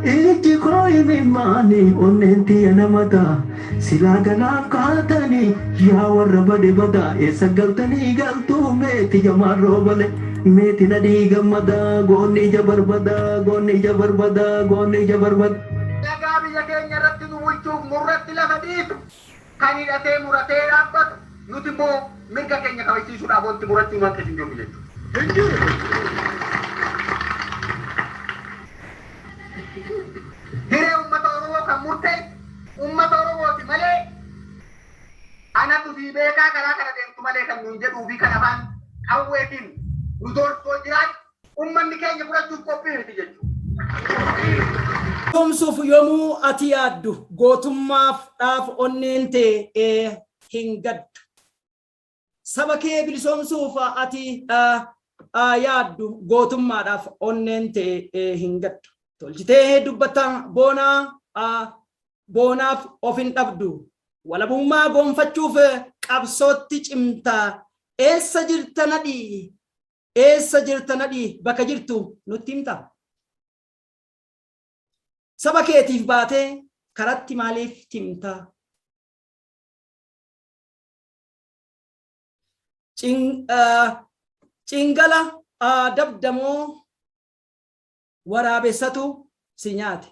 iji koi mimani onnenti anamata silagana katani ya warra bade bada esa galtani galtu meti jamarro bale meti nadi gamada gonni jabarbada gonni jabarbada Nagaa biyya keenya irratti nu bulchuuf nurratti lafa dhiitu kan hidhatee muratee dhaabbatu nuti immoo mirga keenya kabachiisuudhaaf wanti murachuu waan hin jiru jechuudha. Hiree uummata Oromoo kan murtee uummata Oromooti malee anatu fi beekaa karaa kana deemtu malee kan nuun jedhuu fi kan afaan qawweetiin nu doorsoo jiraatu uummanni keenya fudhachuuf qophii miti jechuudha. Komsuuf yoomuu ati yaaddu gootummaaf dhaaf onneen ta'e hin gaddu. Saba kee bilisoomsuuf ati yaaddu gootummaadhaaf onneen ta'e hin gaddu. Tolchitee dubbatan boonaaf of hin dhabdu. Walabummaa gonfachuuf qabsootti cimtaa. Eessa jirta nadhii? Eessa jirta nadhii? Bakka jirtu nutti himta. Saba keetiif baatee karatti maaliif timtaa? Cingala dabdamoo waraabessatu si nyaate.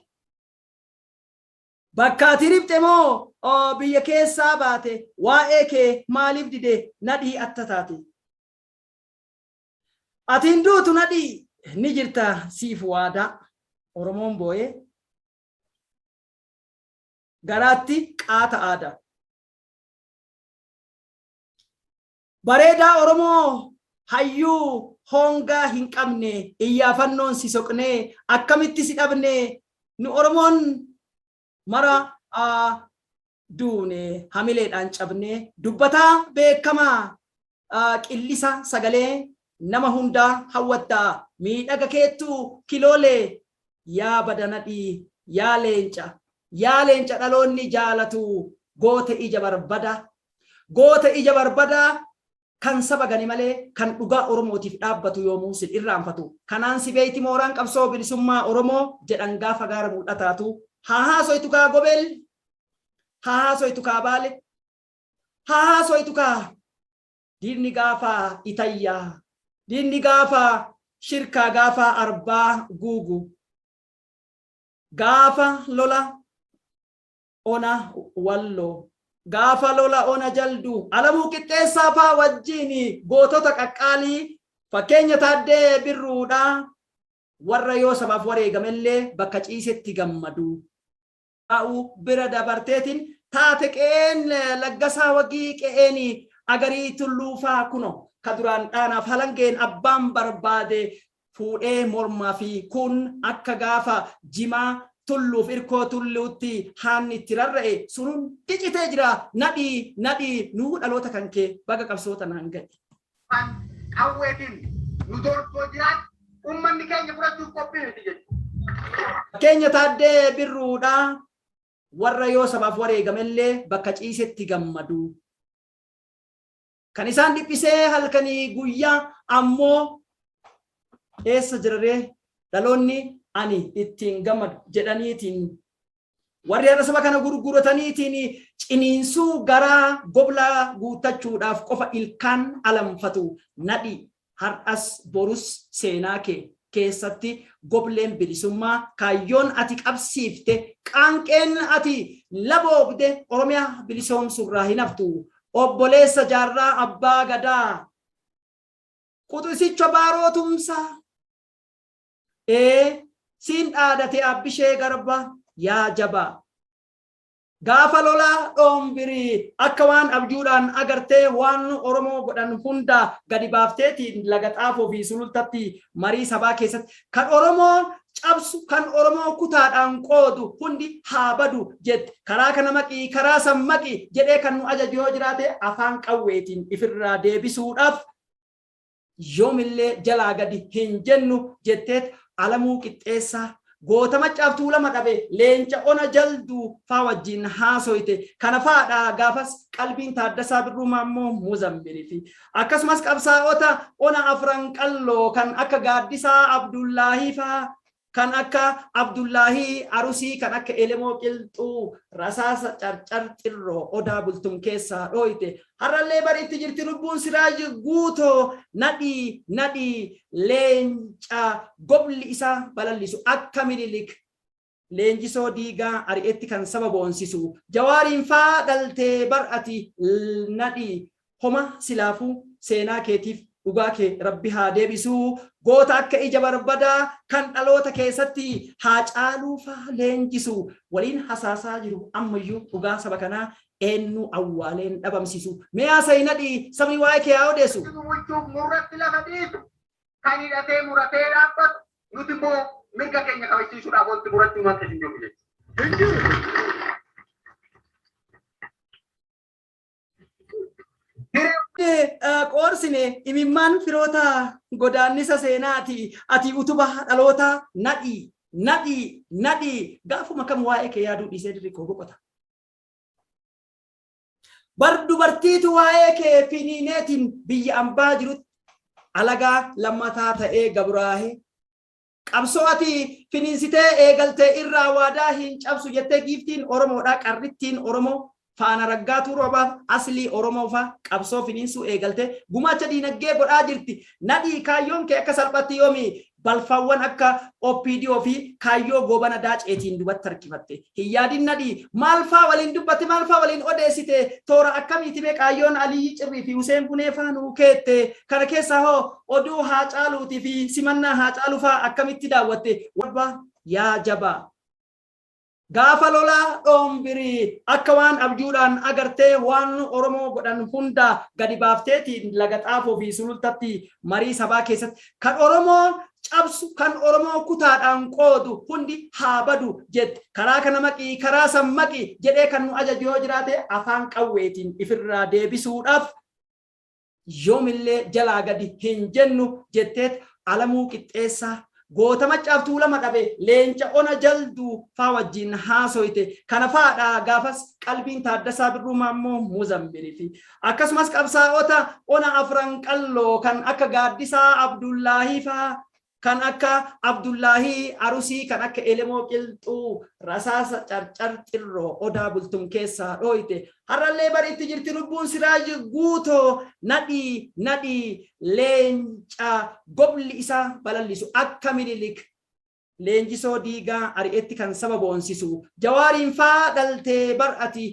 Bakka ati ribxe moo biyya keessaa baate waa'ee kee maaliif dide nadhii atta taate? Ati hin duutu nadhii ni jirta siif waadaa. Oromoon boo'ee garaatti qaata aadaa. Bareedaa Oromoo hayyuu hongaa hin qabne iyyafannoon si soqnee akkamitti si dhabne nu Oromoon mara duune hamileedhaan cabne dubbataa beekamaa qillisa sagalee nama hundaa hawwattaa miidhaga keettuu kiloolee yaa badanadhii yaa leenca dhaloonni jaalatu goote ija barbada kan saba gani malee kan dhugaa Oromootiif dhaabbatu yoomuu si irraanfatu kanaan si beeyti mooraan qabsoo bilisummaa Oromoo jedhan gaafa gaara mul'ataatu haa soitu kaa gobel haa soitu kaa baale haa soitu kaa diinni gaafa itayyaa diinni gaafa shirkaa gaafa arbaa guugu gaafa lola ona wallo gaafa lola ona jaldu alamuu qixxeessaa faa wajjiini gootota qaqqaalii fakkeenya Taaddee Birruudha warra yoo sabaaf wareegamellee bakka ciisetti gammadu ta'u bira dabarteetiin taate qe'een laggasaa wagii qe'een agarii tulluufaa kuno kaduraan dhaanaaf halangeen abbaan barbaade fuudhee mormaa fi kun akka gaafa jimaa tulluuf irkoo tulluutti haanni itti rarra'e sunun dicitee jira nadhii nuu dhaloota kan kee baga qabsoota naan gadi. Qawweetiin nu doorsoo jiraatu uummanni keenya fudhachuuf qophii miti jechuudha. Fakkeenya Taaddee Birruudha warra yoo sabaaf wareegamellee bakka ciisetti gammadu. Kan isaan dhiphisee halkanii guyyaa ammoo eessa jiraree dhaloonni ani ittiin gammadu jedhaniitiin warri har'a saba kana gurgurataniitiin ciniinsuu garaa goblaa guutachuudhaaf qofa ilkaan alamfatu nadhi har'as borus seenaa kee keessatti gobleen bilisummaa kaayyoon ati qabsiifte qaanqeen ati laboobde Oromiyaa bilisoomsurraa hin haftu obboleessa jaarraa abbaa gadaa quxisicha baarootumsaa siin dhaadate abbishee garba yaa jabaa gaafa lolaa dhoombirii akka waan abjuudhaan agartee waan Oromoo godhan hunda gadi baafteetiin laga xaafoo fi sulultatti marii sabaa keessatti kan Oromoo cabsu kan Oromoo kutaadhaan qoodu hundi haa badu jette karaa kana maqii karaa san maqii jedhee kan nu ajaju yoo jiraate afaan qawweetiin ifirraa deebisuudhaaf yoomillee jalaa gadi hin jennu jetteet alamuu qixxeessaa goota maccaaftuu lama dhabe leenca ona jaldu faa wajjin haasoyte kana faadha gaafas qalbiin Taaddasaa Birruu Maammoo Muzambiliiti akkasumas qabsaa'ota ona afran qalloo kan akka Gaaddisaa Abdullaahii faa kan akka Abdullahi Arusii kan akka Elemoo Qilxuu rasaasa carcar xirroo odaa bultum keessaa dhooyte harallee bariitti jirti lubbuun Siraaj Guutoo nadhii leenca gobli isaa balallisu akka Minilik leenjisoo diigaa ari'etti kan saba boonsisu Jawaariin faa dhaltee bar'ati nadhii homa silaafuu seenaa keetiif dhugaa kee rabbi haa deebisuu goota akka ija barbadaa kan dhaloota keessatti haa caaluu faa leenjisu waliin hasaasaa jiru ammayyuu dhugaa saba kanaa eenyu awwaaleen dhabamsiisu mi'a sayinadhi sabni waa'ee kee haa odeessu. Murratti lafa dhiitu kan hidhatee muratee dhaabbatu nuti immoo mirga keenya kabachiisuudhaaf wanti muratti uummata hin jiru jechuudha. Qoorsine imimmaan firoota godaannisa seenaati ati utuba dhaloota nadhii gaafuma kam waa'ee kee yaaduu dhiisee dirriqoo boqota. Bar dubartiitu waa'ee kee finiineetiin biyya ambaa jirutti alagaa lammataa ta'ee gabraahee qabsoo ati finiinsitee eegaltee irraa waadaa hin cabsu jettee giiftiin Oromoodhaa qarrittiin Oromoo faana raggaatu roobaaf aslii Oromoo faa qabsoo finiinsuu eegalte gumaacha diinagdee godhaa jirti nadhii kaayyoon kee akka salphatti yoomi balfaawwan akka OPDO fi kaayyoo goobana daaceetiin dubatti harkifatte hin yaadin nadhii maalfaa waliin dubbatte maalfaa waliin odeessite toora akkamiiti mee kaayyoon Aliyyi Cirrii fi Huseen Bunee faanuu keette kana keessaa hoo oduu Haacaaluutii fi simannaa Haacaaluu faa akkamitti daawwatte walba yaa jabaa. Gaafa lolaa dhoombirii akka waan abjuudhaan agartee waan Oromoo godhan hunda gadi baafteetiin laga xaafoo fi sulultatti marii sabaa keessatti kan Oromoo cabsu kan Oromoo kutaadhaan qoodu hundi haa badu jette karaa kana maqii karaa sammaqii jedhee kan nu ajaju yoo jiraate afaan qawweetiin ifirraa deebisuudhaaf yoomillee jalaa gadi hin jennu jetteet Alamuu Qixxeessaa goota maccaaftuu lama dhabe leenca ona jalduu faa wajjin haasoyte kana faadha gaafas qalbiin Taaddasaa Birruu Maammoo Muzambirii fi akkasumas qabsaa'ota ona afran qalloo kan akka Gaaddisaa Abdullaahi faa kan akka Abdullaahi Arusii kan akka Elemoo Qilxuu rasaasa carcar xirroo odaa bultum keessaa dhooyte harallee bariitti jirti lubbuun Siraaj Guutoo nadhii leenca gobli isaa balallisu akka Minilik leenjisoo diigaa ari'etti kan saba boonsisu Jawaariin faa dhaltee bar'ati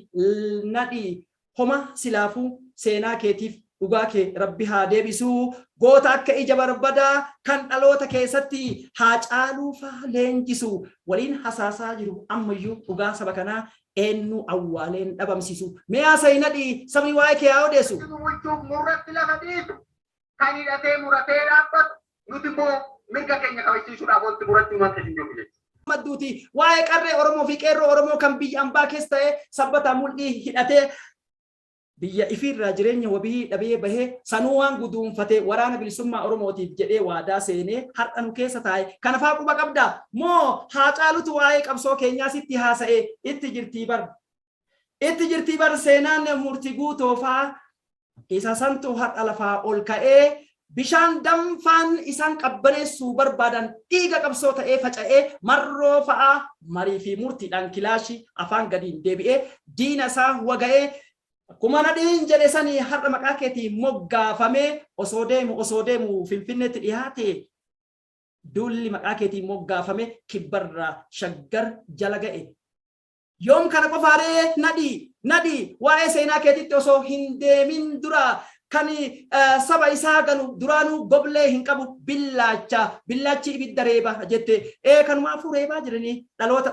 nadhii homa silaafuu seenaa keetiif dhugaa kee rabbi haa deebisuu goota akka ija barbadaa kan dhaloota keessatti haa caaluu faa leenjisu waliin hasaasaa jiru ammayyuu dhugaa saba kanaa eenyu awwaaleen dhabamsiisu mi'a sayinadhi sabni waa'ee kee haa odeessu. Murratti lafa dhiitu kan hidhatee muratee dhaabbatu nuti immoo mirga keenya kabachiisuudhaaf wanti muratti uummata hin jiru jechuudha. Madduuti waa'ee qarree Oromoo fi qeerroo Oromoo kan biyya ambaa keessa ta'ee sabbataa mul'ii hidhatee biyya ifirraa jireenya wabii dhabee bahee sanuu waan guduunfatee waraana bilisummaa Oromootiif jedhee waadaa seenee har'a nu keessa taa'e kana faa quba qabda moo Haacaalutu waa'ee qabsoo keenyaa sitti haasa'ee itti jirtii bar seenaan murtii Guutoo faa isa santu har'a lafaa ol ka'ee bishaan danfaan isaan qabbaneessuu barbaadan dhiiga qabsoo ta'ee faca'ee marroo fa'aa marii fi murtiidhaan kilaashii afaan gadiin deebi'ee diina isaa waga'ee akkuma nadhiin jedhe sanii har'a maqaa keetii moggaafamee osoo deemu Finfinneetti dhiyaate dulli maqaa keetii moggaafame kibbarraa Shaggar jala ga'e yoom kana qofaaree nadhii waa'ee seenaa keetitti osoo hin deemin dura kan saba isaa galu duraanuu goblee hin qabu billaachi ibidda reeba jette kanumaafuu reebaa jiranii dhaloota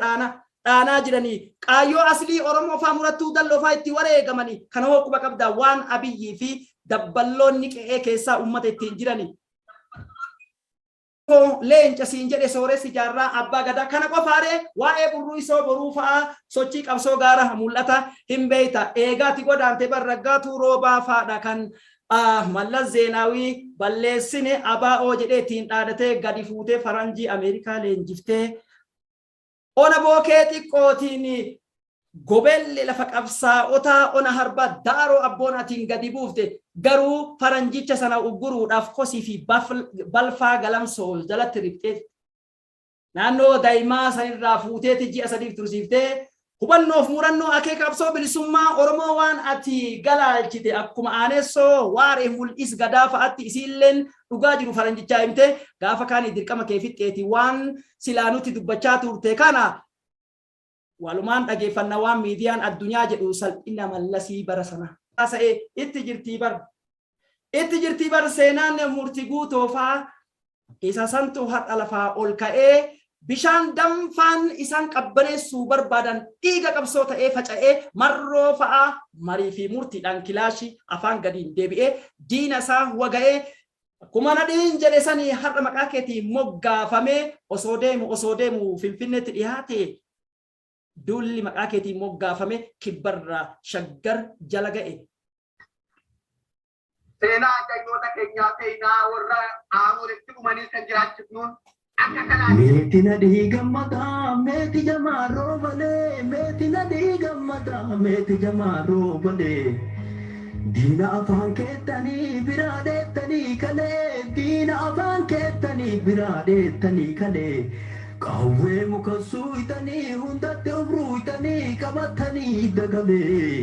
dhaanaa jiranii qaayyoo aslii Oromoo faa murattuu dalloo faa itti wareegamanii kana hoo quba qabdaa waan Abiyyii fi dabballoonni qe'ee keessaa uummata ittiin jiranii. Leenca siin jedhe sooressi jaarraa abbaa gadaa kana qofaaree waa'ee burruu isoo boruu fa'aa sochii qabsoo gaara mul'ata hin beeyta eegaati godaante barraggaatu roobaa fa'aadha kan Mallas Zeenaawii balleessine ABO jedhee ittiin dhaadatee gadi fuutee faranjii Ameerikaa leenjiftee ona bookee xiqqootiin gobelli lafa qabsaa'otaa ona harba daaroo abboonatiin gadi buufte garuu faranjicha sana ugguruudhaaf kosii fi balfaa galamsoo jalatti riphxee naannoo daa'imaa sanirraa fuuteeti ji'a sadiif tursiiftee hubannoof murannoo akeeka qabsoo bilisummaa Oromoo waan ati galaalchite akkuma aanessoo waaree mul'is gadaa fa'aatti isiilleen dhugaa jiru faranjichaa himte gaafa kaanii dirqama kee fixxeeti waan silaa nuti dubbachaa turte kana walumaan dhageeffannaa waan miidiyaan addunyaa jedhu salphina mallasii bara sana haasa'ee itti jirtii bar seenaan murtii guutoofaa isa santu har'a lafaa ol ka'ee bishaan danfaan isaan qabbaneessuu barbaadan dhiiga qabsoo ta'ee faca'ee marroo fa'aa marii fi murtiidhaan kilaashii afaan gadiin deebi'ee diina isaa waga'ee akkuma nadhiin jedhe sanii har'a maqaa keetiin moggaafamee osoo deemu Finfinneetti dhiyaate dulli maqaa keetiin moggaafame kibbarraa shaggar jala ga'e. Seenaa ajajjoota keenyaa seenaa warra aamuritti dhumanii kan jiraachifnuun Meeti nadhii gammadaa meeti jamaa roobalee meeti nadhii gammadaa meeti jamaa roobalee diina afaan keettanii biraa dheettanii kalee diina afaan keettanii biraa dheettanii kalee qawwee muka suuytanii hundatti obruuytanii qabattanii dagalee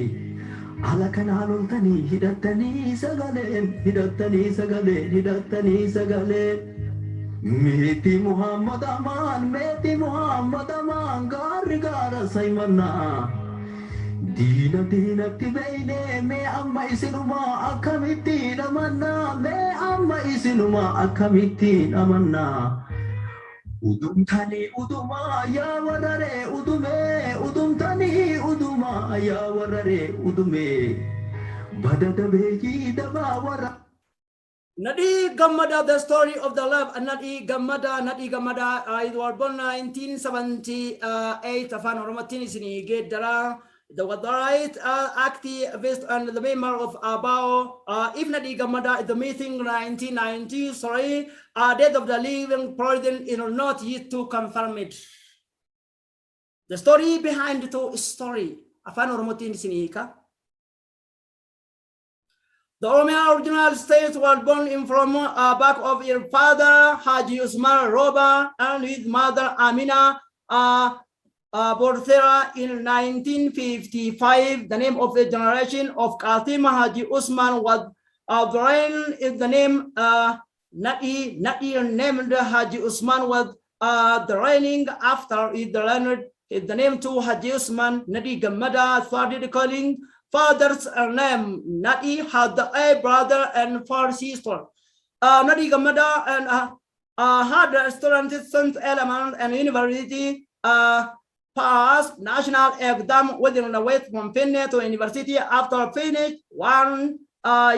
ala kanaan oltanii hidhattanii sagalee Meti Muhammad Aman gaarri gaara saymannaa diina tibeyne mee amma isinumaa akkamittiin amannaa udumtanii udumaa yaa warraree udumtanii udumaa yaa warraree udumee badada beekii dabaa warra Nadi Gammada, the story of the love, and Nadi Gammada, I was born 1978, Afan Oromatin is in Gedara, the right activist and the member of Abao. If Nadi Gammada, the meeting 1990, death of the living president is not yet to confirm it. The story behind the story, Afan Oromatin is in Ika. The Oromia original state was born in from back of your father Haji Usman Roba and his mother Amina Borthera in 1955. The name of the generation of Katima Haji Usman was Brian is the name Nadi named Haji Usman was the reigning after the name to Haji Usman Nadi Gammada started calling father's name. Nadi had a brother and 4 sisters. Nadi Gammada and had a student St. Element and University passed national exam within the West from Finne to university after finished 1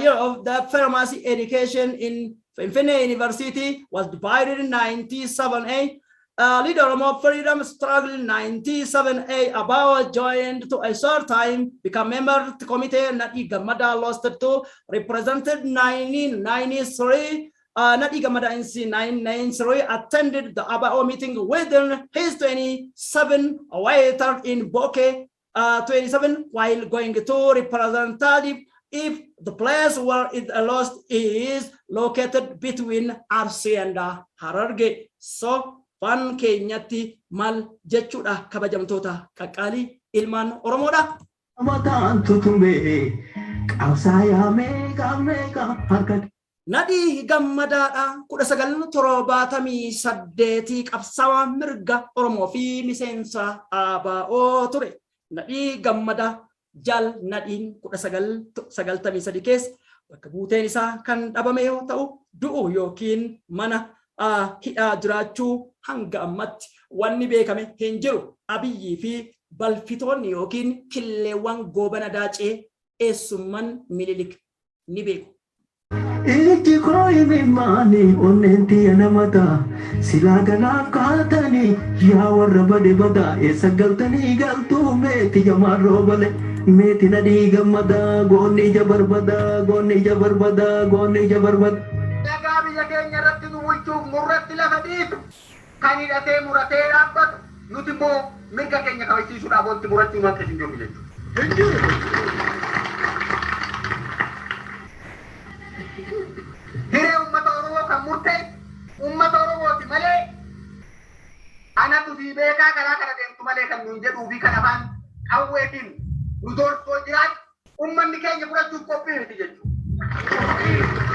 year of the pharmacy education in Finne University was divided in 1978. Leader of freedom struggle 97A about joined to a short time become member of the committee. Nadi Gammada lost to represented 1993. Nadi Gammada in 1993 attended the Abao meeting within his 27 waiter in Boke 27 while going to representative if the place where it lost is located between Arsi and Hararge. So Fan keenyatti mal jechuudha kabajamtoota qaqqaalii ilmaan Oromoodha. Mataan tutume qabsaayaa meeqa harka Nadi Gammadaadha 1978 qabsaawaa mirga Oromoo fi miseensa ABO ture. Nadi Gammada jal nadiin 1993 keessa bakka buuteen isaa kan dhabame yoo ta'u du'u yookiin mana hidhaa jiraachuu hanga ammatti wanni beekame hin jiru. Abiyyii fi balfitoonni yookiin killeewwan goobana daacee eessumman Minilik ni beeku. Iji koo imimmaani onneen namata silaa ganaaf kaatanii yaa warra bade badaa eessa galtanii galtuu meeti jamaa roobale meeti nadhii gammadaa goonni ija barbadaa Nagaa biyya keenya irratti nu bulchuuf murratti lafa dhiitu kan hidhatee muratee dhaabbatu nuti immoo mirga keenya kabachiisuudhaaf wanti murachuu akka hin jiru jechuudha. Hiree uummata Oromoo kan murteessu uummata Oromooti malee malee kan nuyi jedhuu fi kan afaan qawweetiin nu doorsoo jiraatu ummanni keenya fudhachuuf qophii miti jechuudha.